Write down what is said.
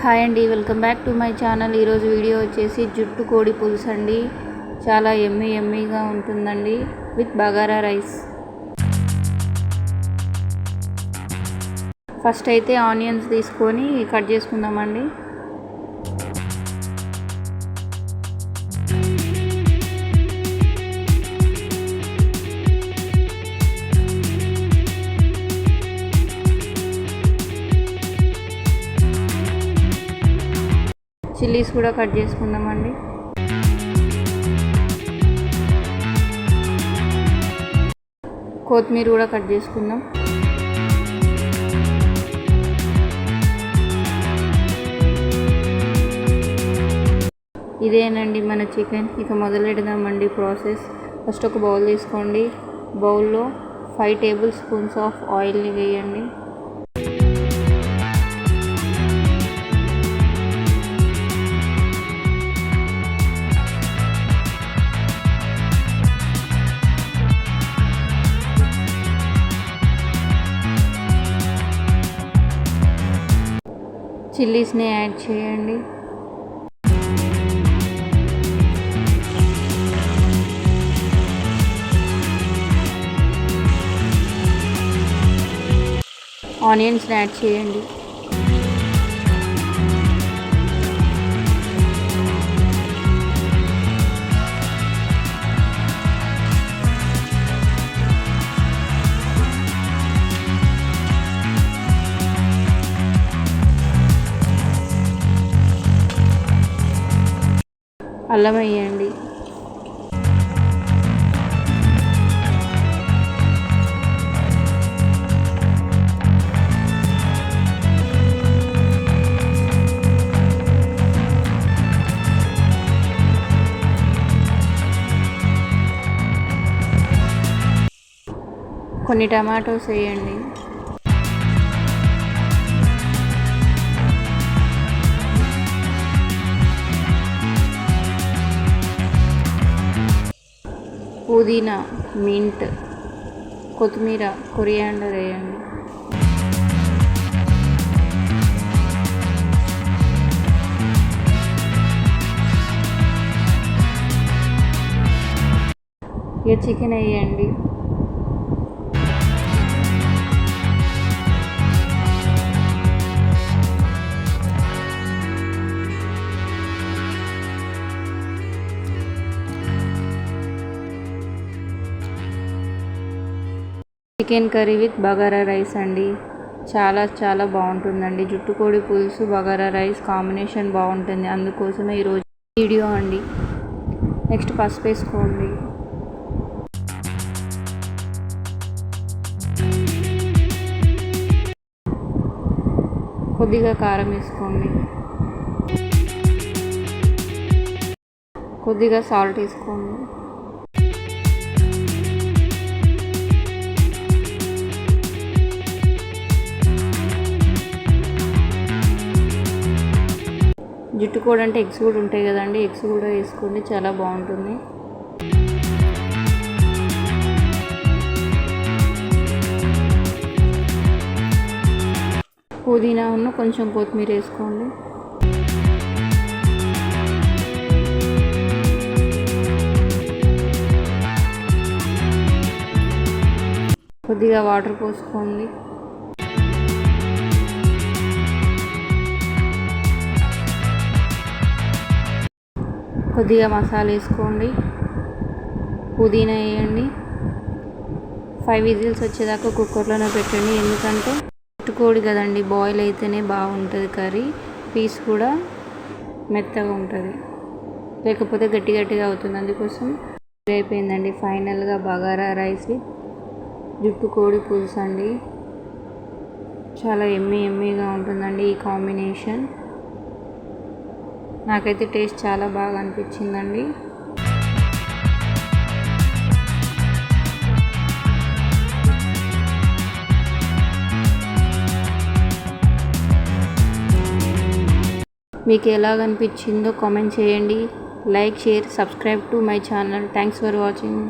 Hi అండి, welcome back to my channel. ఈరోజు video వచ్చేసి జుట్టు కోడి పులుసు అండి. చాలా ఎమ్మీగా ఉంటుందండి విత్ బగారా రైస్. ఫస్ట్ అయితే ఆనియన్స్ తీసుకొని కట్ చేసుకుందామండి. చిల్లీస్ కూడా కట్ చేసుకుందామండి. కొత్తిమీర కూడా కట్ చేసుకుందాం. ఇదేనండి మన చికెన్. ఇక మొదలెడదామండి ప్రాసెస్. ఫస్ట్ ఒక బౌల్ తీసుకోండి. బౌల్లో 5 టేబుల్ స్పూన్స్ ఆఫ్ ఆయిల్ని వేయండి. చిల్లీస్ని యాడ్ చేయండి. ఆనియన్స్ని యాడ్ చేయండి. అల్లం వేయండి. కొన్ని టమాటోస్ వేయండి. పుదీనా, మింట్, కొత్తిమీర, కొరియాండర్ వేయండి. ఇక చికెన్ వేయండి. Chicken curry with bagara rice అండి. చాలా బాగుంటుందండి. జుట్టు కోడి పులుసు బగారా రైస్ కాంబినేషన్ బాగుంటుంది. అందుకోసమే ఈరోజు వీడియో అండి. నెక్స్ట్ పసుపు వేసుకోండి. కొద్దిగా కారం వేసుకోండి. కొద్దిగా సాల్ట్ వేసుకోండి. జుట్టు కోడి అంటే ఎగ్స్ కూడా ఉంటాయి కదండి, ఎగ్స్ కూడా వేసుకోండి, చాలా బాగుంటుంది. పుదీనాను కొంచెం కొత్తిమీర వేసుకోండి. కొద్దిగా వాటర్ పోసుకోండి. కొద్దిగా మసాలా వేసుకోండి. పుదీనా వేయండి. 5 విజిల్స్ వచ్చేదాకా కుక్కర్లోనే పెట్టండి. ఎందుకంటే జుట్టుకోడి కదండి, బాయిల్ అయితేనే బాగుంటుంది కర్రీ. పీస్ కూడా మెత్తగా ఉంటుంది, లేకపోతే గట్టిగా అవుతుంది. అందుకోసం అయిపోయిందండి. ఫైనల్గా బగారా రైస్ జుట్టు కోడి పులుసు అండి. చాలా ఎమ్మీగా ఉంటుందండి ఈ కాంబినేషన్. నాకైతే టేస్ట్ చాలా బాగా అనిపించిందండి. మీకు ఎలాగనిపించిందో కామెంట్ చేయండి. Like, share, subscribe to my channel. Thanks for watching.